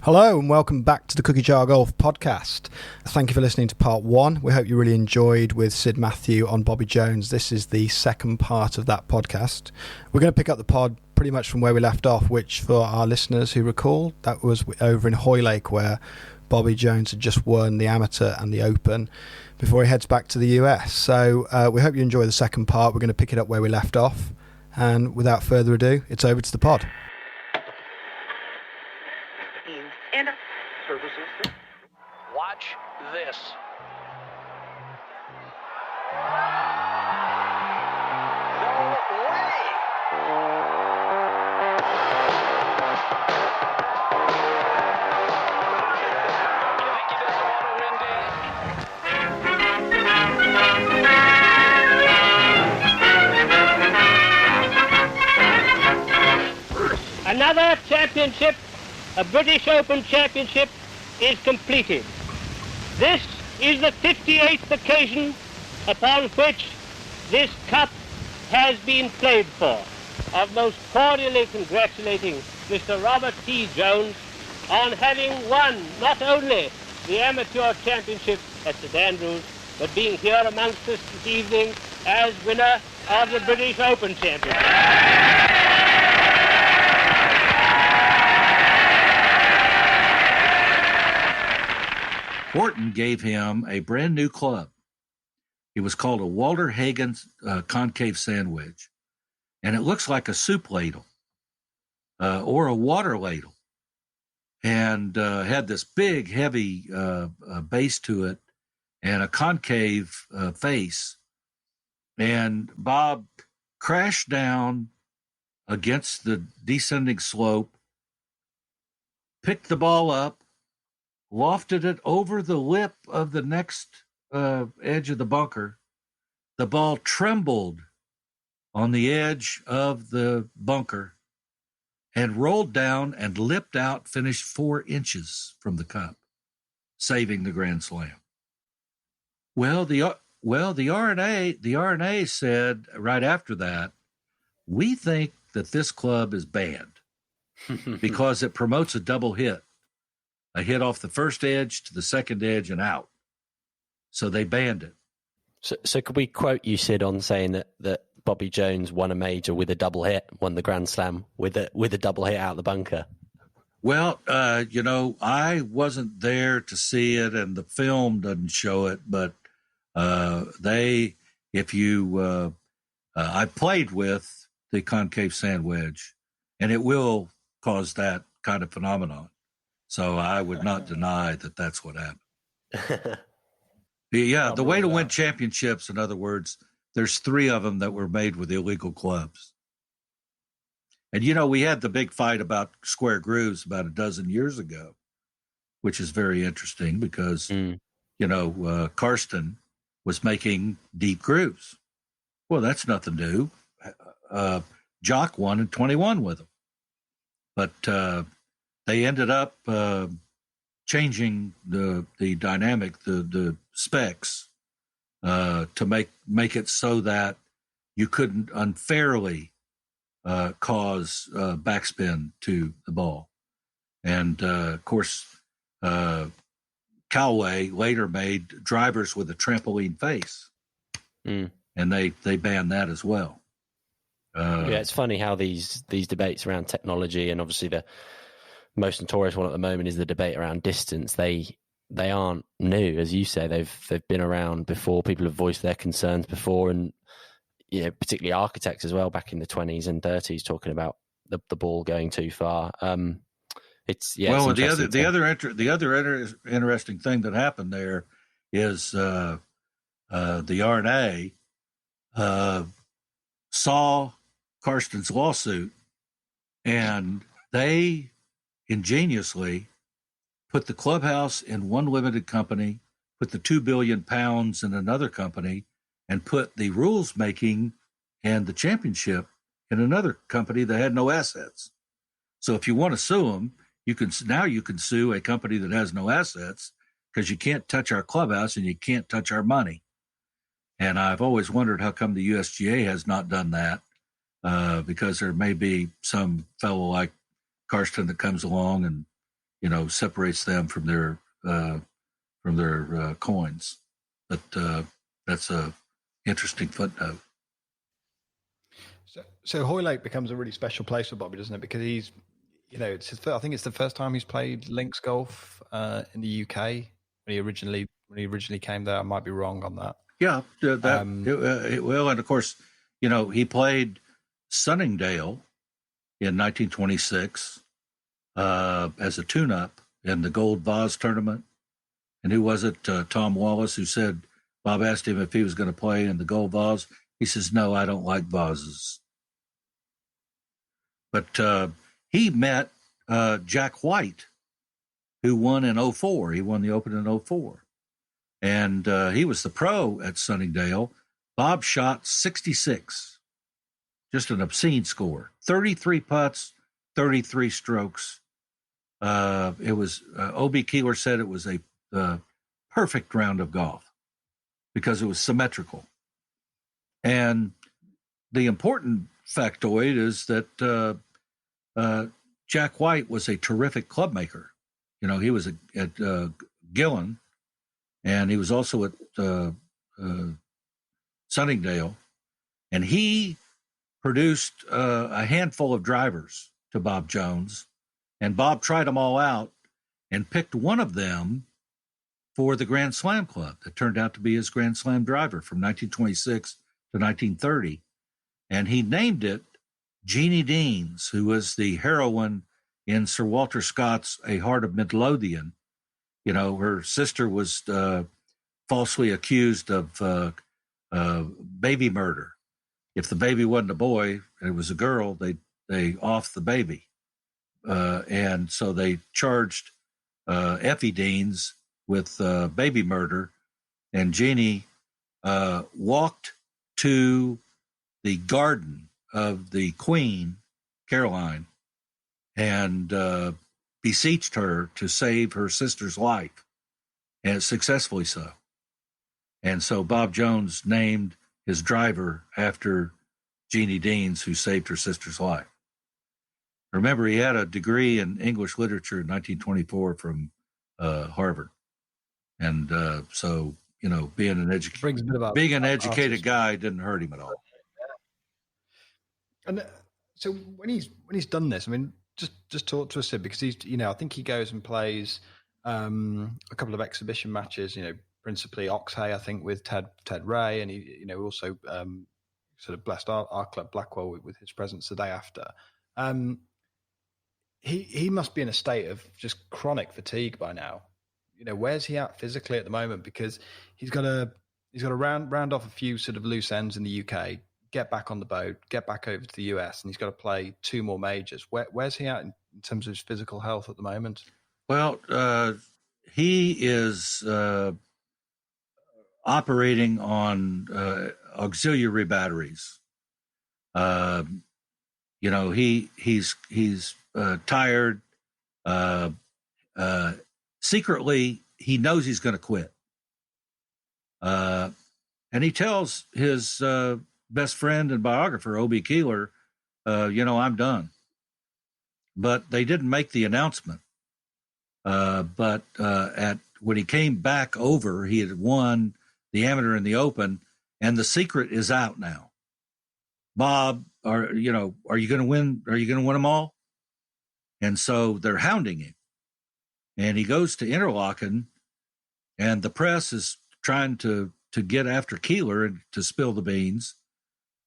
Hello and welcome back to the Cookie Jar Golf podcast. Thank you for listening to part one. We hope you really enjoyed with Sid Matthew on Bobby Jones. This is the second part of that podcast. We're going to pick up the pod pretty much from where we left off, which for our listeners who recall, that was over in Hoylake where Bobby Jones had just won the Amateur and the Open before he heads back to the US. So we hope you enjoy the second part. We're going to pick it up where we left off. And without further ado, it's over to the pod. Watch this. No way! You think he doesn't want to win, Dan? Another championship, a British Open championship, is completed. This is the 58th occasion upon which this cup has been played for. I'm most cordially congratulating Mr. Robert T. Jones on having won not only the Amateur Championship at St Andrews, but being here amongst us this evening as winner of the British Open Championship. Horton gave him a brand new club. It was called a Walter Hagen concave sandwich, and it looks like a soup ladle or a water ladle, and had this big, heavy base to it and a concave face. And Bob crashed down against the descending slope, picked the ball up, lofted it over the lip of the next edge of the bunker. The ball trembled on the edge of the bunker and rolled down and lipped out, finished 4 inches from the cup, saving the Grand Slam. Well, the R&A said right after that, we think that this club is banned because it promotes a double hit. A hit off the first edge to the second edge and out. So they banned it. So could we quote you, Sid, on saying that Bobby Jones won a major with a double hit, won the Grand Slam with a double hit out the bunker? Well, I wasn't there to see it, and the film doesn't show it, but I played with the concave sand wedge, and it will cause that kind of phenomenon. So I would not deny that that's what happened. Yeah, the way to win championships, in other words, there's 3 of them that were made with illegal clubs. And, we had the big fight about square grooves about a dozen years ago, which is very interesting because, Karsten was making deep grooves. Well, that's nothing new. Jock won in 21 with them. But they ended up changing the dynamic, the specs, to make it so that you couldn't unfairly cause backspin to the ball. And of course, Callaway later made drivers with a trampoline face, and they banned that as well. It's funny how these debates around technology, and obviously the most notorious one at the moment is the debate around distance. They aren't new, as you say. They've been around before. People have voiced their concerns before, and particularly architects as well, back in the 20s and 30s, talking about the ball going too far. The other interesting thing that happened there is the R&A saw Karsten's lawsuit, and they ingeniously put the clubhouse in one limited company, put the £2 billion in another company, and put the rules making and the championship in another company that had no assets. So if you want to sue them, you can sue a company that has no assets, because you can't touch our clubhouse and you can't touch our money. And I've always wondered how come the USGA has not done that, because there may be some fellow like Karsten that comes along and separates them from their coins. But that's a interesting footnote. So Hoylake becomes a really special place for Bobby, doesn't it? Because he's, it's I think it's the first time he's played links golf in the UK when he originally came there. I might be wrong on that. Yeah, it will, and of course, he played Sunningdale in 1926 as a tune-up in the Gold Vase tournament. And who was it? Tom Wallace, who said, Bob asked him if he was going to play in the Gold Vase. He says, no, I don't like vases. But he met Jack White, who won in 2004. He won the Open in 2004. And he was the pro at Sunningdale. Bob shot 66, just an obscene score. 33 putts, 33 strokes. It was, O.B. Keeler said it was a perfect round of golf because it was symmetrical. And the important factoid is that Jack White was a terrific club maker. He was at Gillen, and he was also at Sunningdale, and he produced a handful of drivers to Bob Jones, and Bob tried them all out and picked one of them for the Grand Slam Club that turned out to be his Grand Slam driver from 1926 to 1930. And he named it Jeannie Deans, who was the heroine in Sir Walter Scott's A Heart of Midlothian. Her sister was falsely accused of baby murder. If the baby wasn't a boy and it was a girl, they offed the baby. And so they charged Effie Deans with baby murder, and Jeannie walked to the garden of the Queen, Caroline, and beseeched her to save her sister's life, and successfully so. And so Bob Jones named his driver after Jeannie Deans, who saved her sister's life. Remember, he had a degree in English literature in 1924 from Harvard. And so, being an educated guy didn't hurt him at all. And so when he's done this, I mean, just talk to us, Sid, because he's, I think he goes and plays a couple of exhibition matches, principally Oxhay, I think, with Ted Ray, and he, also sort of blessed our club Blackwell with his presence the day after. He must be in a state of just chronic fatigue by now. Where's he at physically at the moment? Because he's got to round off a few sort of loose ends in the UK, get back on the boat, get back over to the US, and he's got to play 2 more majors. Where's he at in terms of his physical health at the moment? Well, he is operating on auxiliary batteries. He's tired. Secretly, he knows he's going to quit. And he tells his best friend and biographer, O.B. Keeler, I'm done. But they didn't make the announcement. But when he came back over, he had won the Amateur and the Open, and the secret is out now. Bob, are you going to win? Are you going to win them all? And so they're hounding him. And he goes to Interlaachen, and the press is trying to get after Keeler and to spill the beans.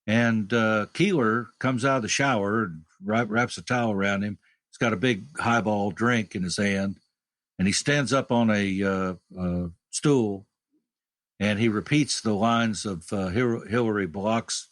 And Keeler comes out of the shower and wraps a towel around him. He's got a big highball drink in his hand, and he stands up on a stool, and he repeats the lines of Hilary Block's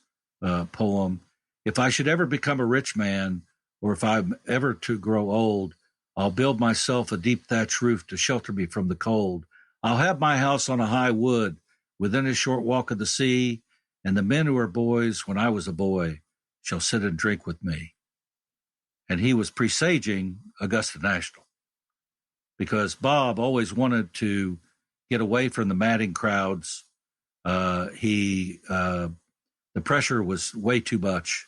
poem, "If I should ever become a rich man, or if I'm ever to grow old, I'll build myself a deep thatch roof to shelter me from the cold. I'll have my house on a high wood within a short walk of the sea, and the men who are boys when I was a boy shall sit and drink with me." And he was presaging Augusta National because Bob always wanted to get away from the madding crowds. The pressure was way too much.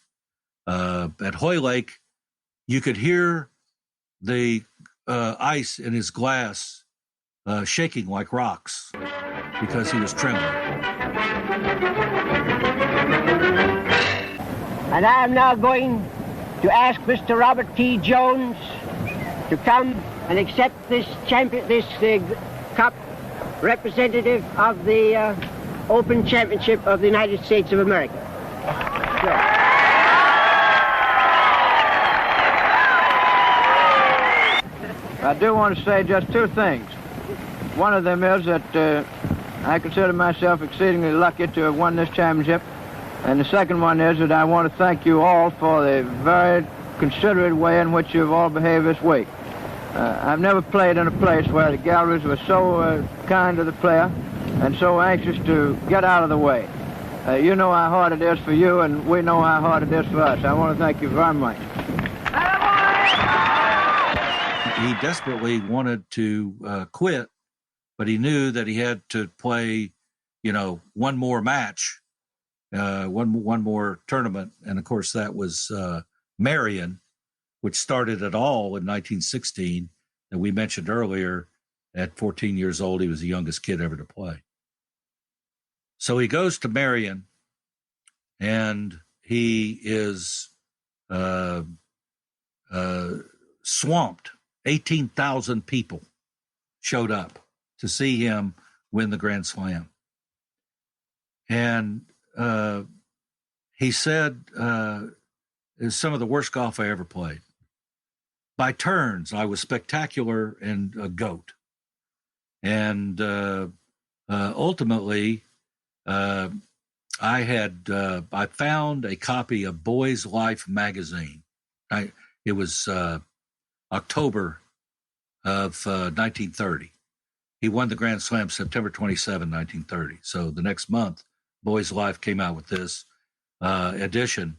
At Hoylake, you could hear the ice in his glass shaking like rocks because he was trembling. And I am now going to ask Mr. Robert T. Jones to come and accept this cup, representative of the Open Championship of the United States of America. I do want to say just two things. One of them is that I consider myself exceedingly lucky to have won this championship. And the second one is that I want to thank you all for the very considerate way in which you've all behaved this week. I've never played in a place where the galleries were so kind to the player and so anxious to get out of the way. You know how hard it is for you, and we know how hard it is for us. I want to thank you very much. He desperately wanted to quit, but he knew that he had to play, one more match, one more tournament. And of course, that was Merion, which started it all in 1916. And we mentioned earlier, at 14 years old, he was the youngest kid ever to play. So he goes to Merion, and he is swamped. 18,000 people showed up to see him win the Grand Slam. And he said, it's some of the worst golf I ever played. By turns, I was spectacular and a goat. And ultimately, I found a copy of Boy's Life magazine. It was October of 1930. He won the Grand Slam September 27, 1930. So the next month, Boy's Life came out with this edition.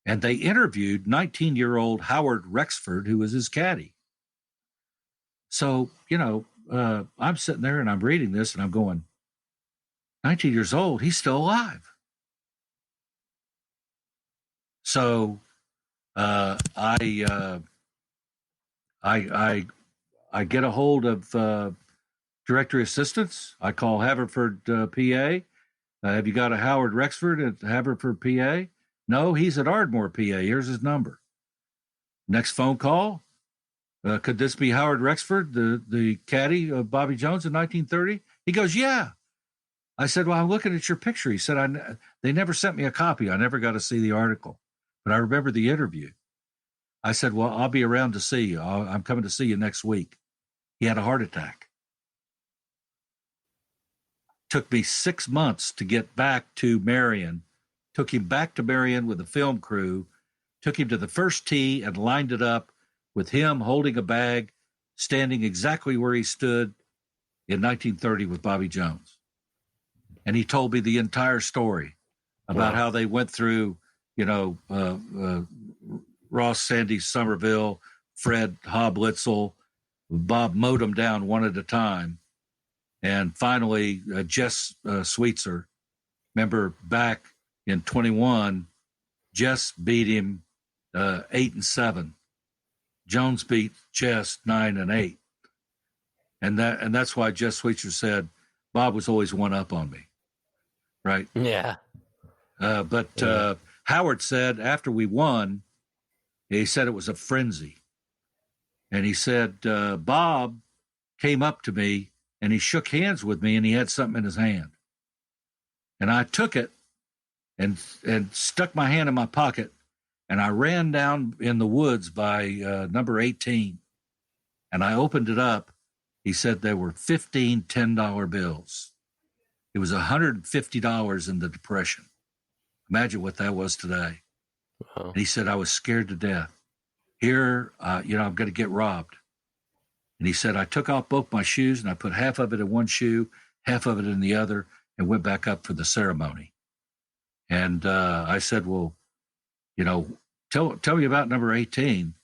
And they interviewed 19-year-old Howard Rexford, who was his caddy. So, I'm sitting there and I'm reading this and I'm going, 19 years old, he's still alive. So I get a hold of directory assistants. I call Haverford, PA. Have you got a Howard Rexford at Haverford, PA? No, he's at Ardmore, PA. Here's his number. Next phone call. Could this be Howard Rexford, the caddy of Bobby Jones in 1930? He goes, yeah. I said, well, I'm looking at your picture. He said, they never sent me a copy. I never got to see the article, but I remember the interview. I said, well, I'll be around to see you. I'm coming to see you next week. He had a heart attack. Took me 6 months to get back to Merion. Took him back to Merion with a film crew. Took him to the first tee and lined it up with him holding a bag, standing exactly where he stood in 1930 with Bobby Jones. And he told me the entire story about how they went through, Ross, Sandy, Somerville, Fred, Hoblitzel. Bob mowed them down one at a time. And finally, Jess Sweetser, remember back in 21, Jess beat him 8-7. Jones beat Jess 9-8. And that's why Jess Sweetser said Bob was always one up on me. Right? Yeah. But Howard said after we won, he said it was a frenzy. And he said, Bob came up to me and he shook hands with me and he had something in his hand. And I took it and stuck my hand in my pocket and I ran down in the woods by number 18 and I opened it up. He said there were 15 $10 bills. It was $150 in the Depression. Imagine what that was today. Wow. And he said, I was scared to death. Here, I'm going to get robbed. And he said, I took off both my shoes and I put half of it in one shoe, half of it in the other, and went back up for the ceremony. And I said, well, tell me about number 18.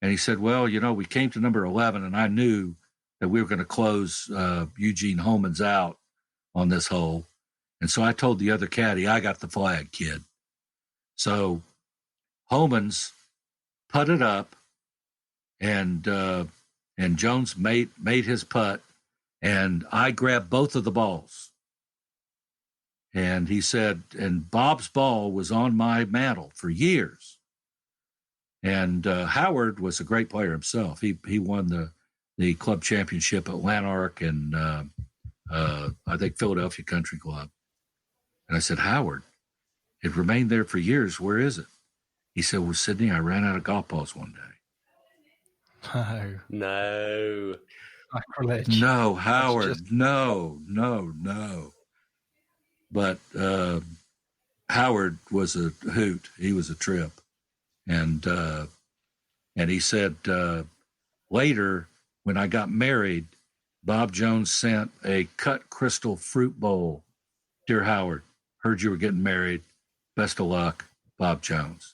And he said, well, we came to number 11 and I knew that we were going to close Eugene Holman's out on this hole. And so I told the other caddy, I got the flag, kid. So Holman's putted up and and Jones made his putt, and I grabbed both of the balls. And he said, and Bob's ball was on my mantle for years. And Howard was a great player himself. He won the club championship at Lanark and I think Philadelphia Country Club. And I said, Howard, it remained there for years. Where is it? He said, well, Sidney, I ran out of golf balls one day. No. No. Sacrilege. No, Howard, just... no. But Howard was a hoot. He was a trip. And he said later, when I got married, Bob Jones sent a cut crystal fruit bowl. Dear Howard, heard you were getting married. Best of luck, Bob Jones.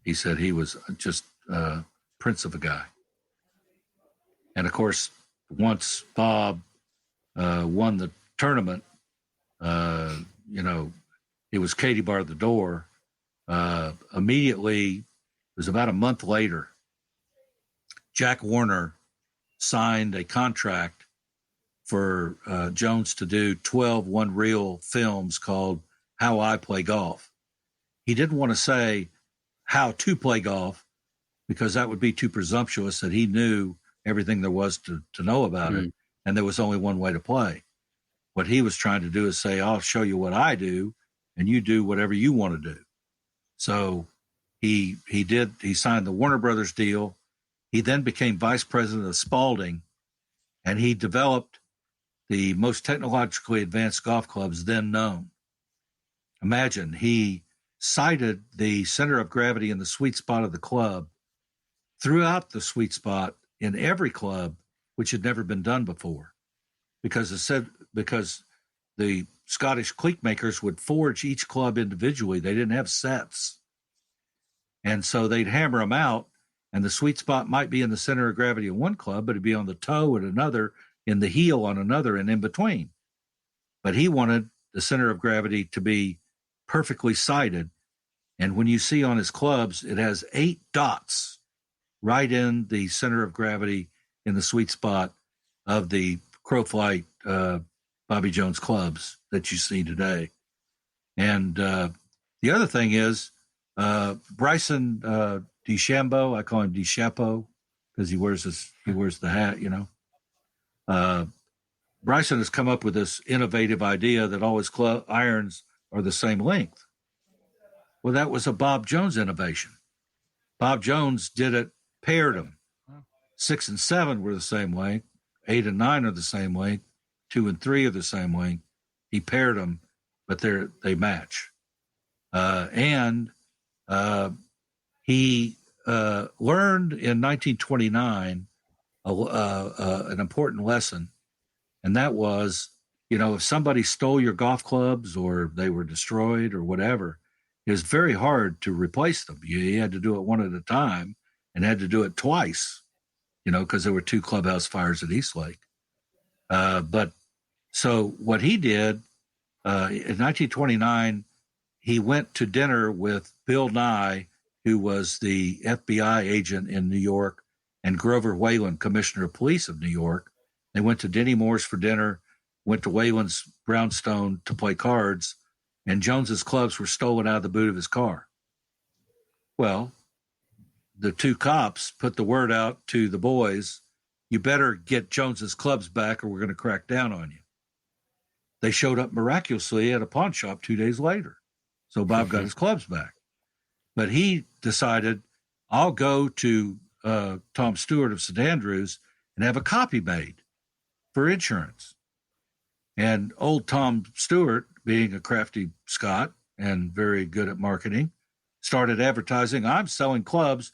He said he was just prince of a guy. And, of course, once Bob won the tournament, it was Katie bar the door. Immediately, it was about a month later, Jack Warner signed a contract for Jones to do 12 one-reel films called How I Play Golf. He didn't want to say how to play golf because that would be too presumptuous, that he knew everything there was to know about it, and there was only one way to play. What he was trying to do is say, I'll show you what I do, and you do whatever you want to do. So he signed the Warner Brothers deal. He then became vice president of Spalding, and he developed the most technologically advanced golf clubs then known. Imagine, he sighted the center of gravity in the sweet spot of the club, throughout the sweet spot in every club, which had never been done before. Because the Scottish cleek makers would forge each club individually. They didn't have sets. And so they'd hammer them out, and the sweet spot might be in the center of gravity in one club, but it'd be on the toe at another, in the heel on another, and in between. But he wanted the center of gravity to be perfectly sighted. And when you see on his clubs, it has 8 dots right in the center of gravity in the sweet spot of the Crowflight Bobby Jones clubs that you see today. And the other thing is Bryson DeChambeau, I call him DeChambeau because he wears the hat, Bryson has come up with this innovative idea that all his irons are the same length. Well, that was a Bob Jones innovation. Bob Jones did it, paired them. 6 and 7 were the same length. 8 and 9 are the same length. 2 and 3 are the same length. He paired them, but they match. And he learned in 1929 an important lesson, and that was, if somebody stole your golf clubs or they were destroyed or whatever, it was very hard to replace them. You had to do it one at a time and had to do it twice, because there were 2 clubhouse fires at Eastlake. But so what he did in 1929, he went to dinner with Bill Nye, who was the FBI agent in New York, and Grover Wayland, Commissioner of Police of New York. They went to Denny Moore's for dinner, went to Wayland's brownstone to play cards, and Jones's clubs were stolen out of the boot of his car. Well, the 2 cops put the word out to the boys, you better get Jones's clubs back or we're going to crack down on you. They showed up miraculously at a pawn shop 2 days later. So Bob got his clubs back. But he decided, I'll go to Tom Stewart of St. Andrews and have a copy made for insurance. And old Tom Stewart, being a crafty Scot and very good at marketing, started advertising, I'm selling clubs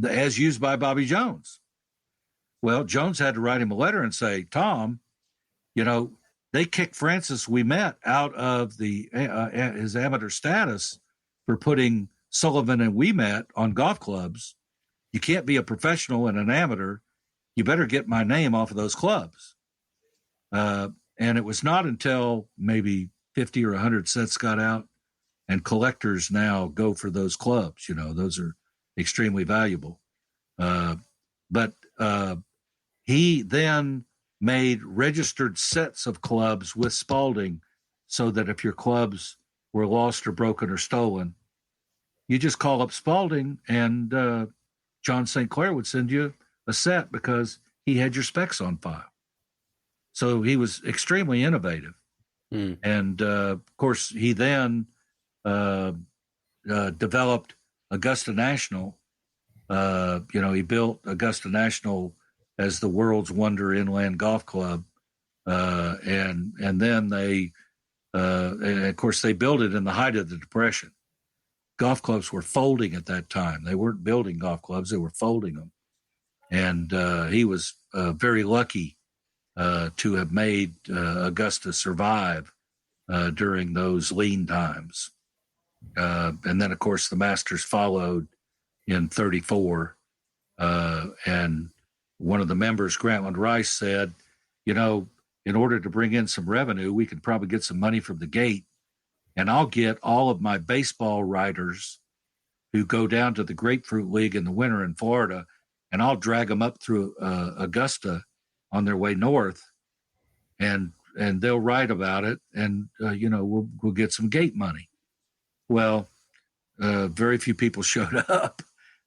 as used by Bobby Jones. Well, Jones had to write him a letter and say, Tom, they kicked Francis Ouimet out of his amateur status for putting Sullivan and Ouimet on golf clubs. You can't be a professional and an amateur. You better get my name off of those clubs. And it was not until maybe 50 or 100 sets got out, and collectors now go for those clubs. Those are extremely valuable. But He then made registered sets of clubs with Spalding so that if your clubs were lost or broken or stolen, you just call up Spalding and John St. Clair would send you a set because he had your specs on file. So he was extremely innovative. And, of course, he then developed Augusta National. He built Augusta National as the world's wonder inland golf club. And then they, and of course, they built it in the height of the Depression. Golf clubs were folding at that time. They weren't building golf clubs, they were folding them. And he was very lucky to have made Augusta survive during those lean times. And then, of course, the Masters followed in 34. And one of the members, Grantland Rice, said, in order to bring in some revenue, we could probably get some money from the gate. And I'll get all of my baseball writers who go down to the Grapefruit League in the winter in Florida, and I'll drag them up through Augusta on their way north, and they'll write about it, and we'll get some gate money. Well, very few people showed up.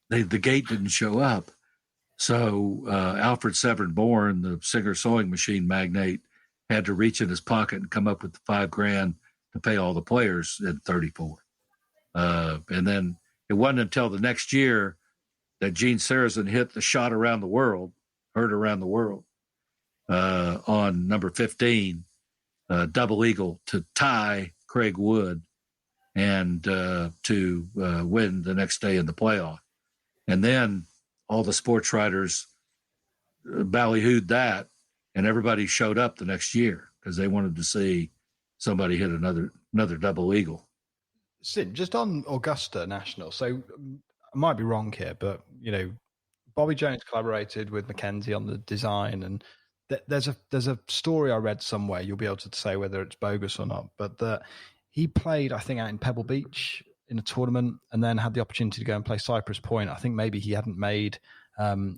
The gate didn't show up. So Alfred Severn Bourne, the Singer sewing machine magnate, had to reach in his pocket and come up with the $5,000 to pay all the players in 34. And then it wasn't until the next year that Gene Sarazen hit the shot around the world, heard around the world, on number 15, double eagle to tie Craig Wood and to win the next day in the playoff. And then all the sports writers ballyhooed that, and everybody showed up the next year because they wanted to see somebody hit another double eagle. Sid, just on Augusta National, so I might be wrong here, but Bobby Jones collaborated with Mackenzie on the design, and there's a story I read somewhere. You'll be able to say whether it's bogus or not, but that he played, I think, out in Pebble Beach in a tournament, and then had the opportunity to go and play Cypress Point. I think maybe he hadn't made,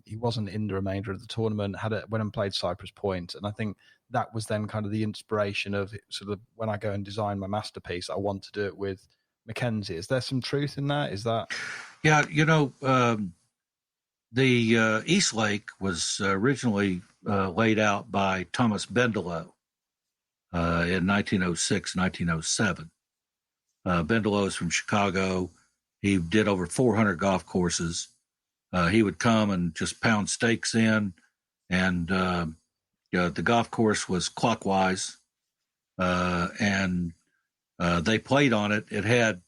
he wasn't in the remainder of the tournament, went and played Cypress Point, and I think that was then kind of the inspiration of sort of when I go and design my masterpiece, I want to do it with Mackenzie. Is there some truth in that? Is that? Yeah, the East Lake was originally laid out by Thomas Bendelow in 1906, 1907. Bendelow is from Chicago. He did over 400 golf courses. He would come and just pound stakes in, and the golf course was clockwise, and they played on it. It had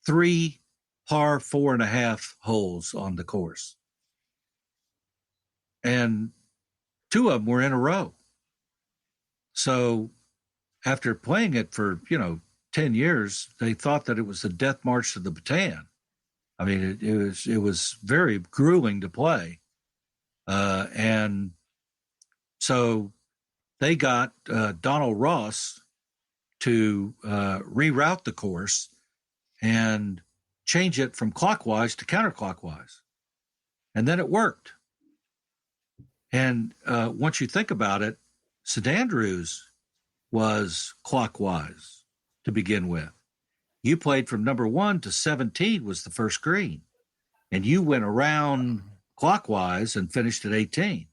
3 par 4.5 holes on the course, and 2 of them were in a row. So after playing it for 10 years, they thought that it was the death march to the Bataan. I mean, it was very grueling to play, and so they got Donald Ross to reroute the course and change it from clockwise to counterclockwise. And then it worked. And once you think about it, St. Andrews was clockwise to begin with. You played from number 1 to 17 was the first green. And you went around clockwise and finished at 18.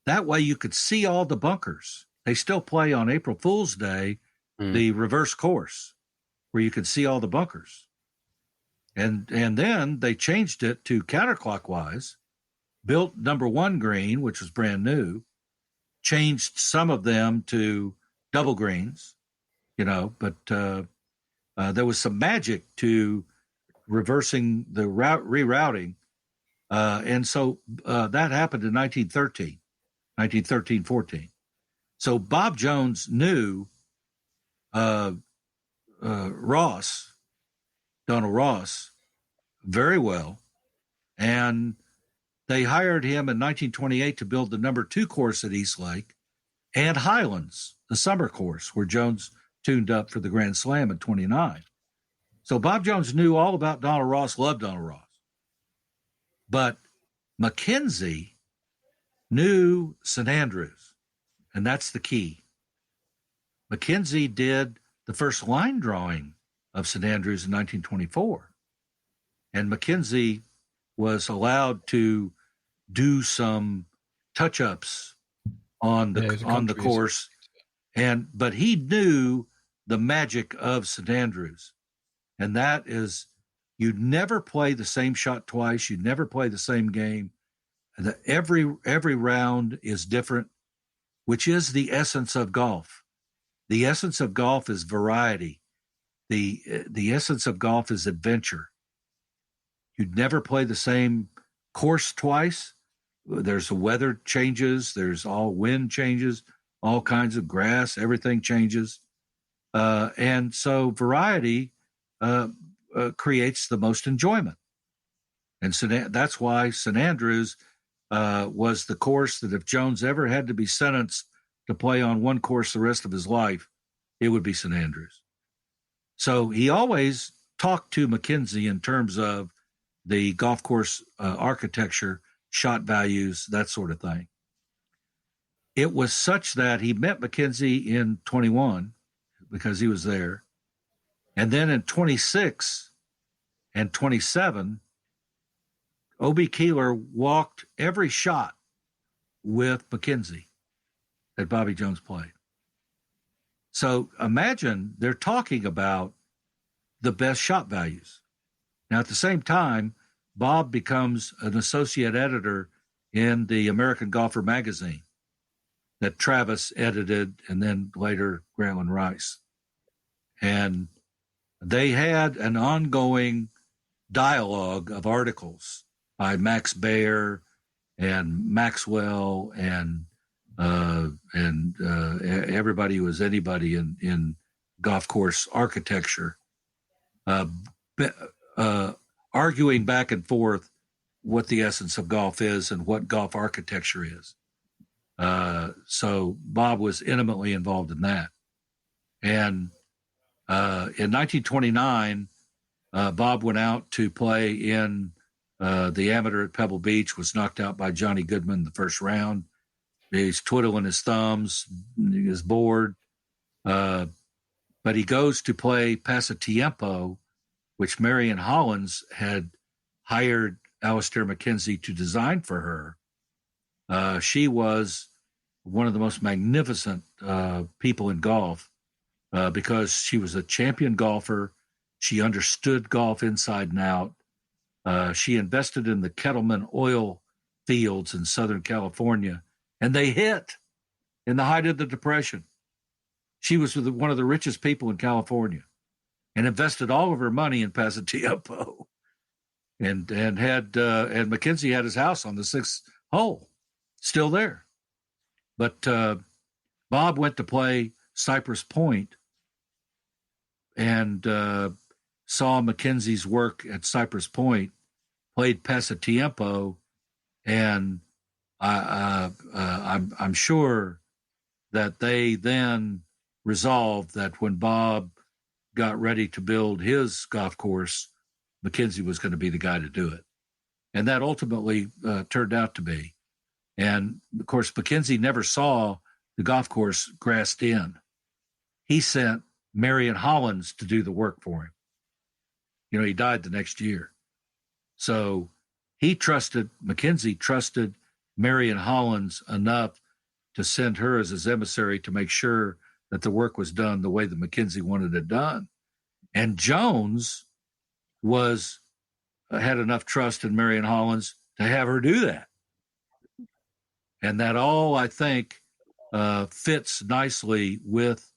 That way you could see all the bunkers. They still play on April Fool's Day, the reverse course, where you could see all the bunkers. And then they changed it to counterclockwise, built number 1 green, which was brand new, changed some of them to double greens, but there was some magic to reversing the rerouting. And so that happened in 1913-14. So Bob Jones knew Donald Ross, very well, and they hired him in 1928 to build the number 2 course at East Lake and Highlands, the summer course, where Jones tuned up for the Grand Slam in 29. So Bob Jones knew all about Donald Ross, loved Donald Ross. But Mackenzie knew St. Andrews, and that's the key. Mackenzie did the first line drawing of St. Andrews in 1924, and Mackenzie was allowed to do some touch-ups on the course, but he knew the magic of St. Andrews, and that is, you never play the same shot twice. You never play the same game. Every round is different, which is the essence of golf. The essence of golf is variety. The essence of golf is adventure. You'd never play the same course twice. There's the weather changes. There's all wind changes, all kinds of grass. Everything changes. And so variety creates the most enjoyment. And that's why St. Andrews was the course that if Jones ever had to be sentenced to play on one course the rest of his life, it would be St. Andrews. So he always talked to Mackenzie in terms of the golf course architecture, shot values, that sort of thing. It was such that he met Mackenzie in 21 because he was there. And then in 26 and 27, O.B. Keeler walked every shot with Mackenzie that Bobby Jones played. So imagine they're talking about the best shot values. Now, at the same time, Bob becomes an associate editor in the American Golfer magazine that Travis edited and then later Grantland Rice. And they had an ongoing dialogue of articles by Max Baer and Maxwell and everybody who was anybody in golf course architecture, arguing back and forth what the essence of golf is and what golf architecture is. So Bob was intimately involved in that. And in 1929, Bob went out to play in the amateur at Pebble Beach, was knocked out by Johnny Goodman in the first round. He's twiddling his thumbs, he's bored. But he goes to play Pasatiempo, which Marion Hollins had hired Alistair Mackenzie to design for her. She was one of the most magnificent people in golf because she was a champion golfer. She understood golf inside and out. She invested in the Kettleman oil fields in Southern California, and they hit in the height of the Depression. She was one of the richest people in California and invested all of her money in Pasatiempo. And Mackenzie had his house on the 6th hole, still there. But Bob went to play Cypress Point and saw Mackenzie's work at Cypress Point, played Pasatiempo, and I'm sure that they then resolved that when Bob got ready to build his golf course, Mackenzie was going to be the guy to do it. And that ultimately turned out to be. And, of course, Mackenzie never saw the golf course grassed in. He sent Merion Hollins to do the work for him. You know, he died the next year. So Mackenzie trusted Merion Hollins enough to send her as his emissary to make sure that the work was done the way that Mackenzie wanted it done. And Jones had enough trust in Merion Hollins to have her do that. And that all, I think, fits nicely with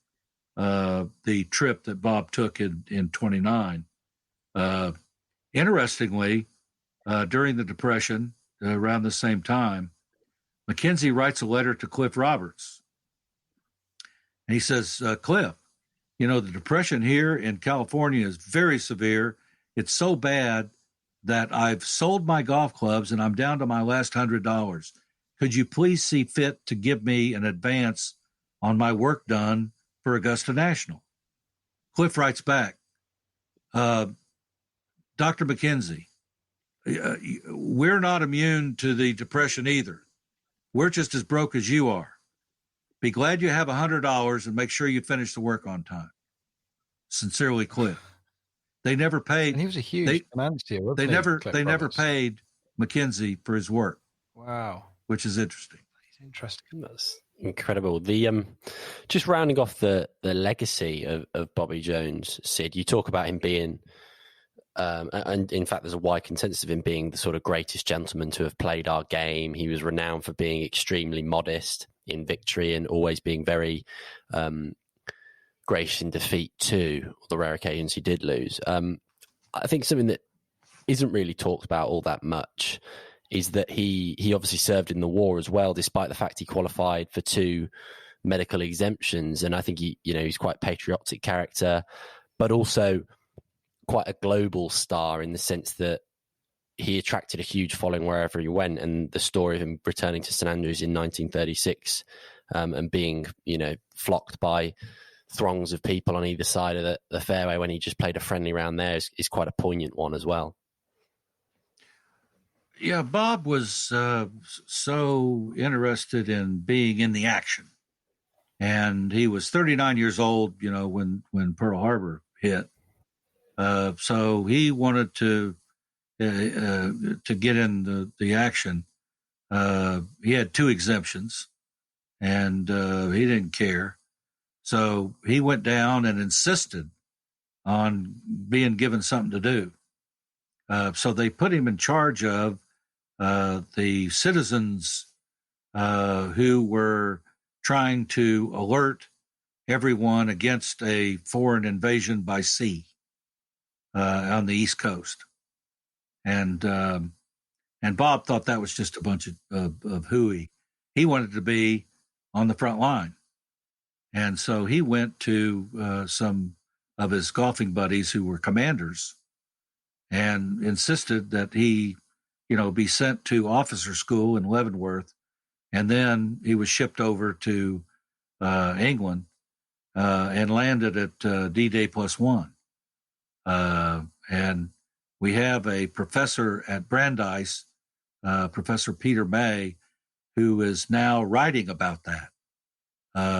the trip that Bob took in 29. Interestingly, during the Depression, around the same time, Mackenzie writes a letter to Cliff Roberts. And he says, Cliff, you know, the Depression here in California is very severe. It's so bad that I've sold my golf clubs and I'm down to my last $100. Could you please see fit to give me an advance on my work done for Augusta National? Cliff writes back, Dr. Mackenzie, we're not immune to the Depression either. We're just as broke as you are. Be glad you have $100 and make sure you finish the work on time. Sincerely, Cliff. They never paid. And he was a huge financier, wasn't they he? never paid Mackenzie for his work. Wow. Which is interesting. It's interesting. That's incredible. The just rounding off the legacy of Bobby Jones, Sid, you talk about him being and in fact there's a wide consensus of him being the sort of greatest gentleman to have played our game. He was renowned for being extremely modest in victory and always being very gracious in defeat too, the rare occasions he did lose. I think something that isn't really talked about all that much is that he obviously served in the war as well, despite the fact he qualified for 2 medical exemptions. And I think he's quite a patriotic character, but also quite a global star in the sense that he attracted a huge following wherever he went. And the story of him returning to St Andrews in 1936 and being, flocked by throngs of people on either side of the fairway when he just played a friendly round there is quite a poignant one as well. Yeah, Bob was so interested in being in the action. And he was 39 years old, when Pearl Harbor hit. So he wanted to get in the action. He had 2 exemptions, and he didn't care. So he went down and insisted on being given something to do. So they put him in charge of the citizens who were trying to alert everyone against a foreign invasion by sea on the East Coast. And Bob thought that was just a bunch of hooey. He wanted to be on the front line. And so he went to some of his golfing buddies who were commanders and insisted that he be sent to officer school in Leavenworth. And then he was shipped over to England and landed at D-Day +1. And we have a professor at Brandeis, Professor Peter May, who is now writing about that.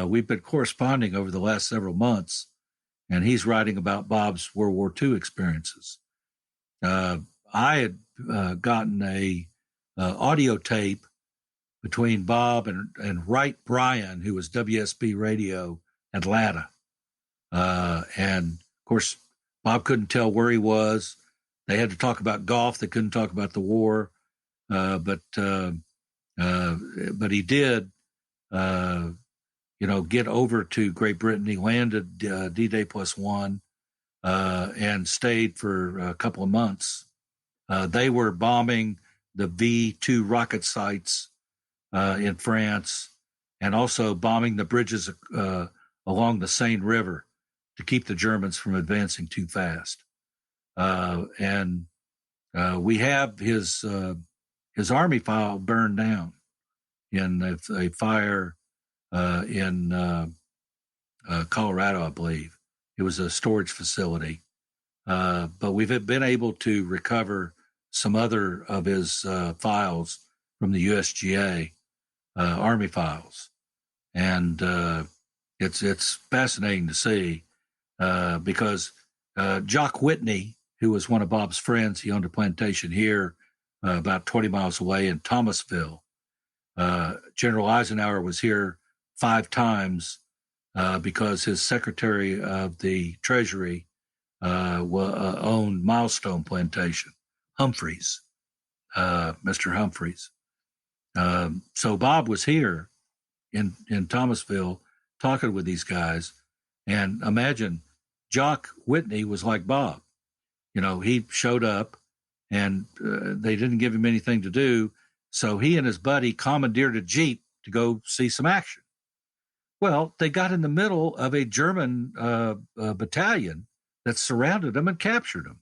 We've been corresponding over the last several months, and he's writing about Bob's World War II experiences. I had gotten a audio tape between Bob and Wright Bryan, who was WSB Radio Atlanta. And of course, Bob couldn't tell where he was. They had to talk about golf. They couldn't talk about the war. But he did, get over to Great Britain. He landed D-Day +1 and stayed for a couple of months. They were bombing the V2 rocket sites in France and also bombing the bridges along the Seine River to keep the Germans from advancing too fast. And we have his army file burned down in a fire in Colorado, I believe. It was a storage facility. But we've been able to recover some other of his files from the USGA, Army files. And it's fascinating to see because Jock Whitney, who was one of Bob's friends, he owned a plantation here about 20 miles away in Thomasville. General Eisenhower was here 5 times because his Secretary of the Treasury owned Milestone Plantation, Humphreys, Mr. Humphreys. So Bob was here in Thomasville talking with these guys. And imagine Jock Whitney was like Bob. He showed up and they didn't give him anything to do. So he and his buddy commandeered a Jeep to go see some action. Well, they got in the middle of a German battalion that surrounded them and captured them.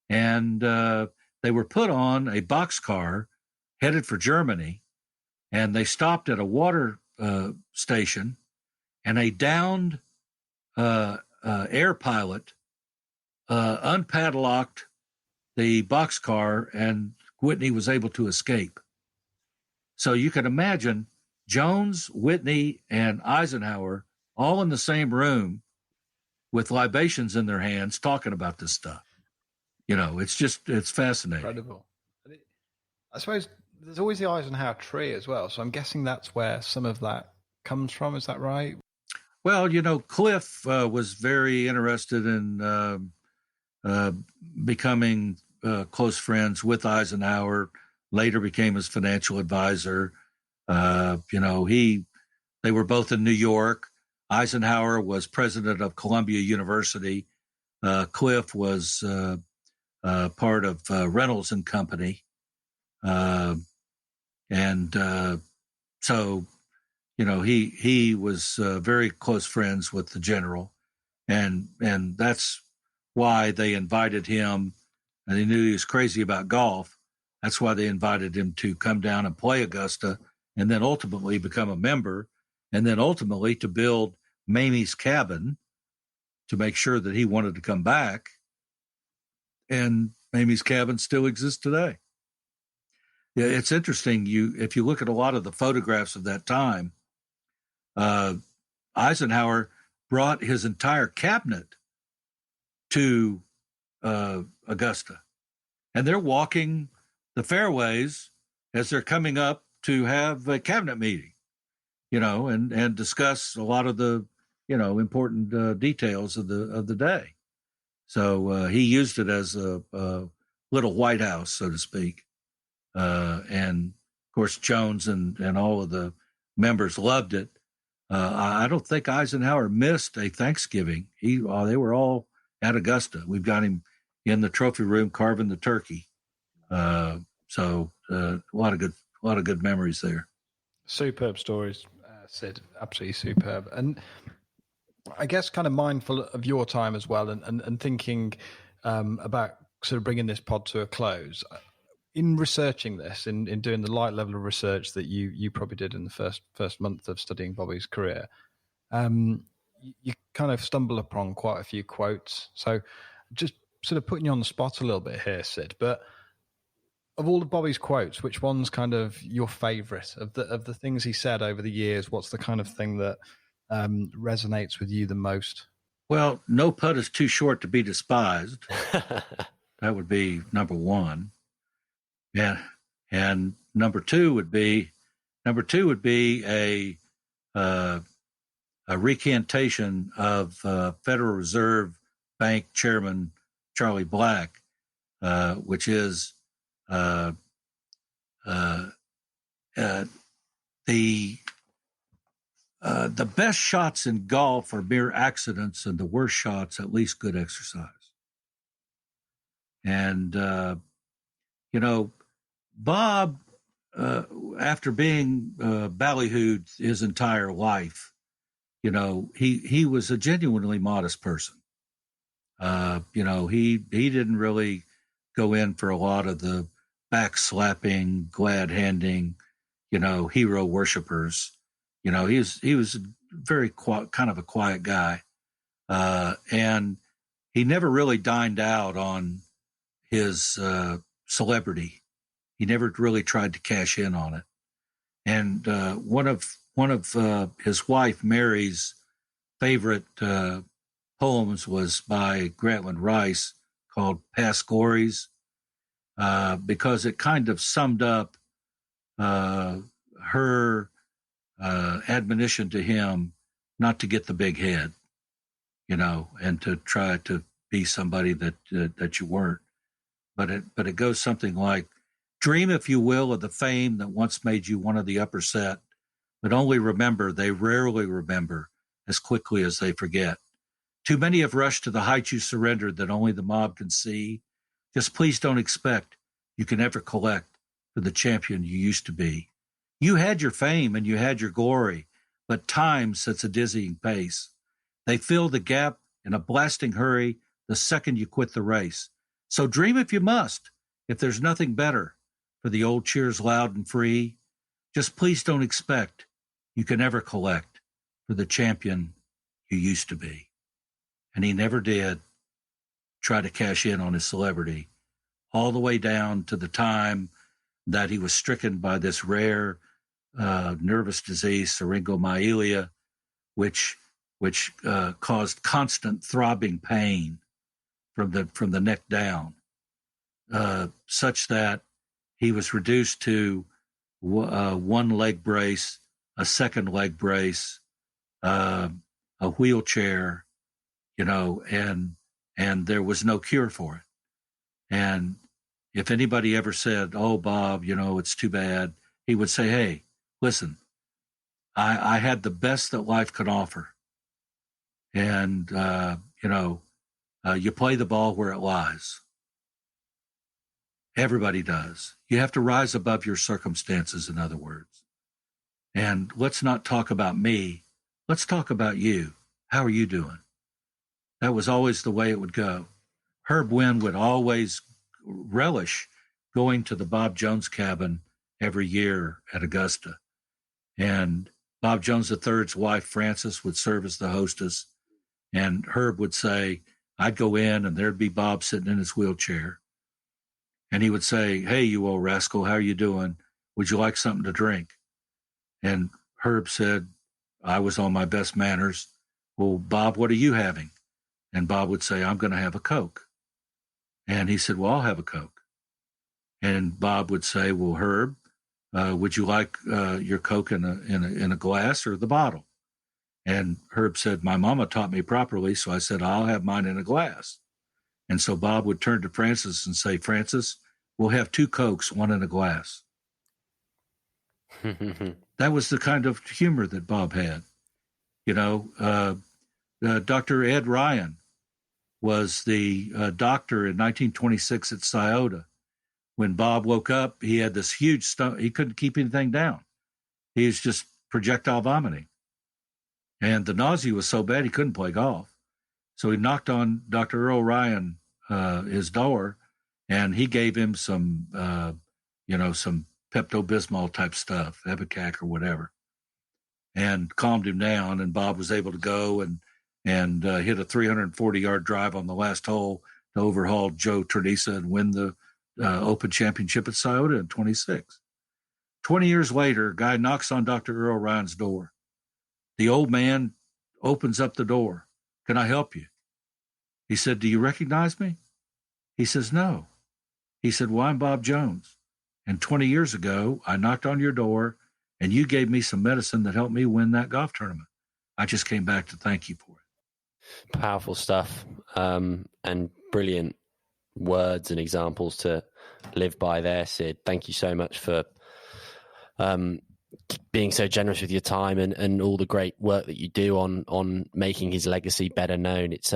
And they were put on a boxcar headed for Germany. And they stopped at a water station, and a downed air pilot unpadlocked the boxcar, and Whitney was able to escape. So you can imagine Jones, Whitney, and Eisenhower all in the same room with libations in their hands talking about this stuff. It's fascinating. Incredible. I suppose there's always the Eisenhower tree as well. So I'm guessing that's where some of that comes from. Is that right? Well, Cliff was very interested in becoming close friends with Eisenhower, later became his financial advisor. They were both in New York. Eisenhower was president of Columbia University. Cliff was part of Reynolds and Company. So he was very close friends with the general, and that's why they invited him. And they knew he was crazy about golf. That's why they invited him to come down and play Augusta, and then ultimately become a member, and then ultimately to build Mamie's Cabin to make sure that he wanted to come back. And Mamie's Cabin still exists today. Yeah, it's interesting. If you look at a lot of the photographs of that time, Eisenhower brought his entire cabinet to Augusta, and they're walking the fairways as they're coming up to have a cabinet meeting, and discuss a lot of the, important details of the day. So he used it as a little White House, so to speak. And of course, Jones and all of the members loved it. I don't think Eisenhower missed a Thanksgiving. They were all at Augusta. We've got him in the trophy room carving the turkey. So a lot of good memories there. Superb stories, Sid. Absolutely superb. And I guess kind of mindful of your time as well, and thinking about sort of bringing this pod to a close. In researching this, in doing the light level of research that you probably did in the first month of studying Bobby's career, you kind of stumble upon quite a few quotes. So just sort of putting you on the spot a little bit here, Sid, but of all of Bobby's quotes, which one's kind of your favorite of the things he said over the years? What's the kind of thing that resonates with you the most? Well, no putt is too short to be despised. That would be number one. Yeah, and number two would be a recantation of Federal Reserve Bank Chairman Charlie Black, which is the best shots in golf are mere accidents, and the worst shots at least good exercise. And Bob, after being ballyhooed his entire life, he was a genuinely modest person. He didn't really go in for a lot of the backslapping, glad handing, hero worshipers. He was very kind of a quiet guy, and he never really dined out on his celebrity. He never really tried to cash in on it. And one of his wife Mary's favorite poems was by Grantland Rice, called Past Glories, because it kind of summed up her admonition to him not to get the big head, and to try to be somebody that you weren't. But it goes something like, dream, if you will, of the fame that once made you one of the upper set, but only remember they rarely remember as quickly as they forget. Too many have rushed to the heights you surrendered that only the mob can see. Just please don't expect you can ever collect for the champion you used to be. You had your fame and you had your glory, but time sets a dizzying pace. They fill the gap in a blasting hurry the second you quit the race. So dream if you must, if there's nothing better for the old cheers loud and free. Just please don't expect you can ever collect for the champion you used to be. And he never did try to cash in on his celebrity, all the way down to the time that he was stricken by this rare nervous disease, syringomyelia, which caused constant throbbing pain from the neck down, such that he was reduced to one leg brace, a second leg brace, a wheelchair, and there was no cure for it. And if anybody ever said, "Oh, Bob, it's too bad," he would say, "Hey, listen, I had the best that life could offer. And, you play the ball where it lies. Everybody does. You have to rise above your circumstances, in other words. And let's not talk about me. Let's talk about you. How are you doing?" That was always the way it would go. Herb Wynn would always relish going to the Bob Jones cabin every year at Augusta. And Bob Jones III's wife, Frances, would serve as the hostess. And Herb would say, I'd go in and there'd be Bob sitting in his wheelchair. And he would say, "Hey, you old rascal, how are you doing? Would you like something to drink?" And Herb said, I was on my best manners. "Well, Bob, what are you having?" And Bob would say, "I'm going to have a Coke." And he said, "Well, I'll have a Coke." And Bob would say, "Well, Herb, would you like your Coke in a glass or the bottle?" And Herb said, "My mama taught me properly, so I said, I'll have mine in a glass." And so Bob would turn to Frances and say, "Frances, we'll have 2 Cokes, one in a glass." That was the kind of humor that Bob had. Dr. Ed Ryan was the doctor in 1926 at Scioto. When Bob woke up, he had this huge stomach. He couldn't keep anything down. He was just projectile vomiting. And the nausea was so bad he couldn't play golf. So he knocked on Dr. Earl Ryan, his door, and he gave him some Pepto-Bismol type stuff, Epicac or whatever, and calmed him down. And Bob was able to go and hit a 340-yard drive on the last hole to overhaul Joe Ternisa and win the Open Championship at Scioto in 26. 20 years later, a guy knocks on Dr. Earl Ryan's door. The old man opens up the door. "Can I help you?" He said, "Do you recognize me?" He says, "No." He said, "Well, I'm Bob Jones. And 20 years ago, I knocked on your door and you gave me some medicine that helped me win that golf tournament. I just came back to thank you for it." Powerful stuff, and brilliant words and examples to live by there, Sid. Thank you so much for being so generous with your time and all the great work that you do on making his legacy better known. It's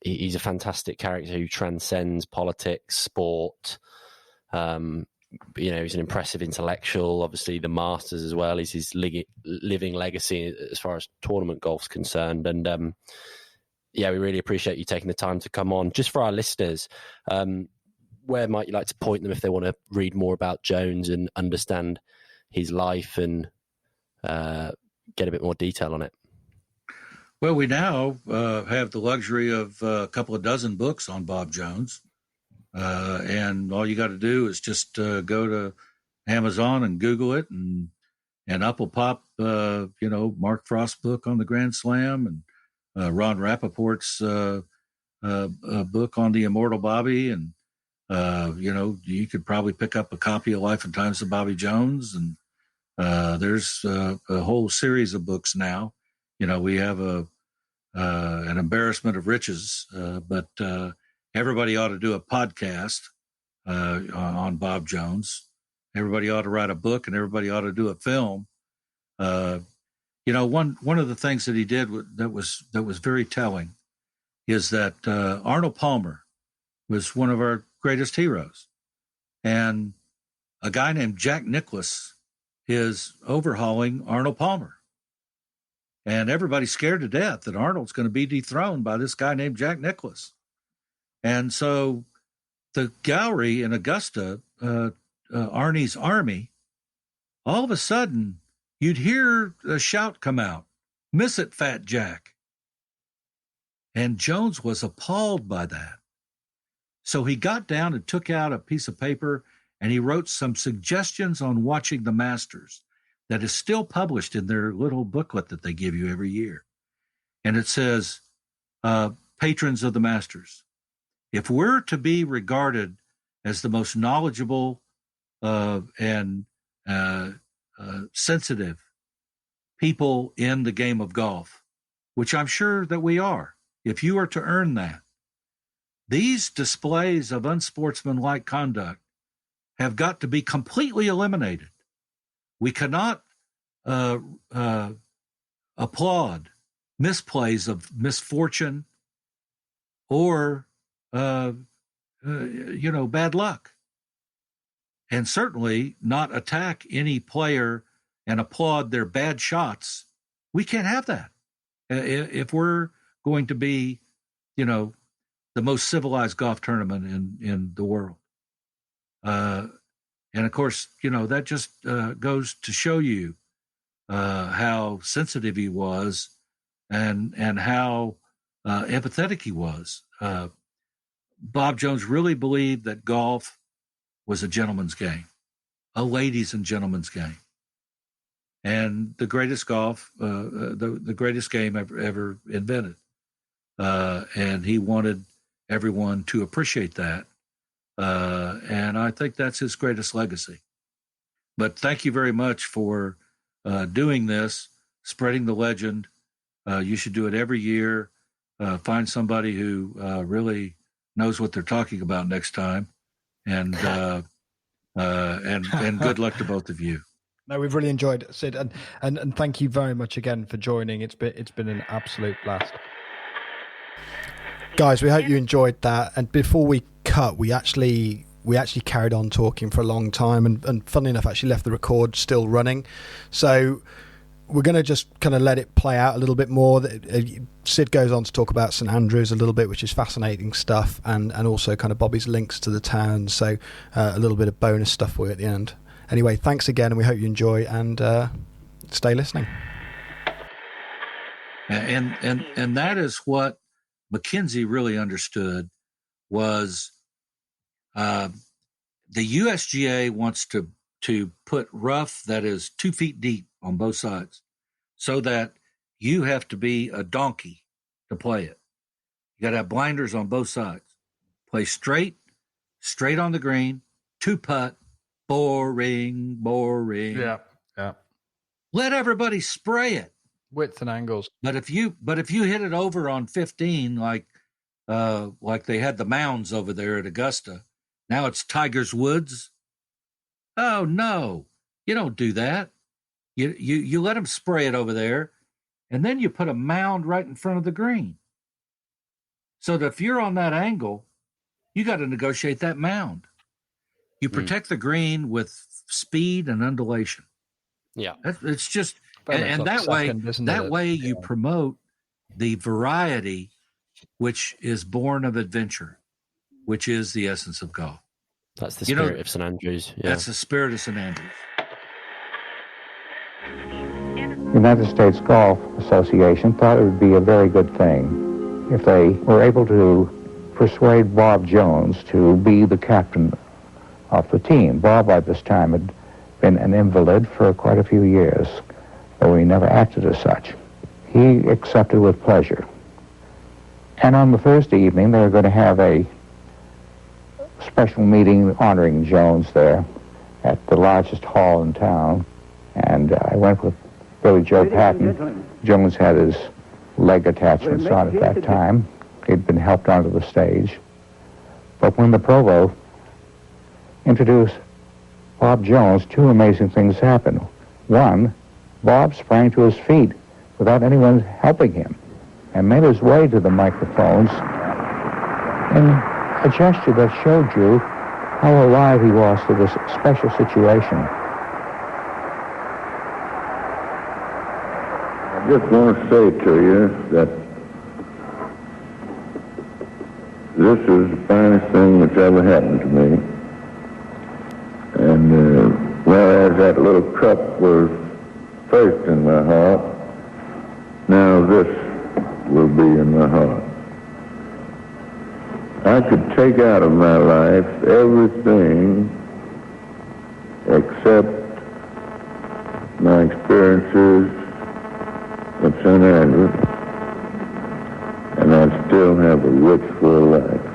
he's a fantastic character who transcends politics, sport. He's an impressive intellectual. Obviously, the Masters as well is his living legacy as far as tournament golf's concerned. And we really appreciate you taking the time to come on. Just for our listeners, where might you like to point them if they want to read more about Jones and understand his life and get a bit more detail on it? Well, we now have the luxury of a couple of dozen books on Bob Jones. And all you got to do is just go to Amazon and Google it, and up will pop, Mark Frost's book on the Grand Slam, and Ron Rappaport's book on the Immortal Bobby. And, you could probably pick up a copy of Life and Times of Bobby Jones. And there's a whole series of books now. We have an embarrassment of riches, but everybody ought to do a podcast on Bob Jones. Everybody ought to write a book, and everybody ought to do a film. One of the things that he did that was very telling is that Arnold Palmer was one of our greatest heroes, and a guy named Jack Nicklaus is overhauling Arnold Palmer. And everybody's scared to death that Arnold's going to be dethroned by this guy named Jack Nicklaus. And so the gallery in Augusta, Arnie's Army, all of a sudden you'd hear a shout come out, "Miss it, Fat Jack." And Jones was appalled by that. So he got down and took out a piece of paper and he wrote some suggestions on watching the Masters. that is still published in their little booklet that they give you every year. And it says, patrons of the Masters. If we're to be regarded as the most knowledgeable and sensitive people in the game of golf, which I'm sure that we are, if you are to earn that, these displays of unsportsmanlike conduct have got to be completely eliminated. We cannot applaud misplays of misfortune or, bad luck. And certainly not attack any player and applaud their bad shots. We can't have that. If we're going to be, the most civilized golf tournament in the world. And of course, that just goes to show you how sensitive he was and how empathetic he was. Bob Jones really believed that golf was a gentleman's game, a ladies and gentlemen's game, and the greatest golf, the greatest game ever invented. And he wanted everyone to appreciate that. And I think that's his greatest legacy. But thank you very much for doing this, spreading the legend. You should do it every year. Find somebody who really knows what they're talking about next time. And good luck to both of you. No, we've really enjoyed it, Sid, and thank you very much again for joining. It's been an absolute blast. Guys, we hope you enjoyed that. And before we cut, we actually carried on talking for a long time, and funnily enough, actually left the record still running. So we're going to just kind of let it play out a little bit more. Sid goes on to talk about St Andrews a little bit, which is fascinating stuff, and also kind of Bobby's links to the town. So a little bit of bonus stuff for you at the end. Anyway, thanks again, and we hope you enjoy, and stay listening. And that is what Mackenzie really understood was the USGA wants to put rough that is 2 feet deep on both sides so that you have to be a donkey to play it. You got to have blinders on both sides. Play straight on the green, 2-putt, boring. Yeah. Let everybody spray it. Width and angles. But if you hit it over on 15, like they had the mounds over there at Augusta, now it's Tiger's Woods. Oh no, you don't do that. You let them spray it over there, and then you put a mound right in front of the green. So that if you're on that angle, you got to negotiate that mound. You protect the green with speed and undulation. Yeah, it's just. And that way you promote the variety, which is born of adventure, which is the essence of golf. That's the spirit of St Andrews. Yeah. That's the spirit of St Andrews. United States Golf Association thought it would be a very good thing if they were able to persuade Bob Jones to be the captain of the team. Bob, by this time, had been an invalid for quite a few years, though he never acted as such. He accepted with pleasure. And on the Thursday evening, they were going to have a special meeting honoring Jones there at the largest hall in town. And I went with Billy Joe Patton. Jones had his leg attachments on at that time. He'd been helped onto the stage. But when the provost introduced Bob Jones, two amazing things happened. One, Bob sprang to his feet without anyone helping him and made his way to the microphones in a gesture that showed you how alive he was to this special situation. I just want to say to you that this is the finest thing that's ever happened to me. And whereas that little cup was first in my heart, now this will be in my heart. I could take out of my life everything except my experiences of St. Andrews, and I still have a rich, full life.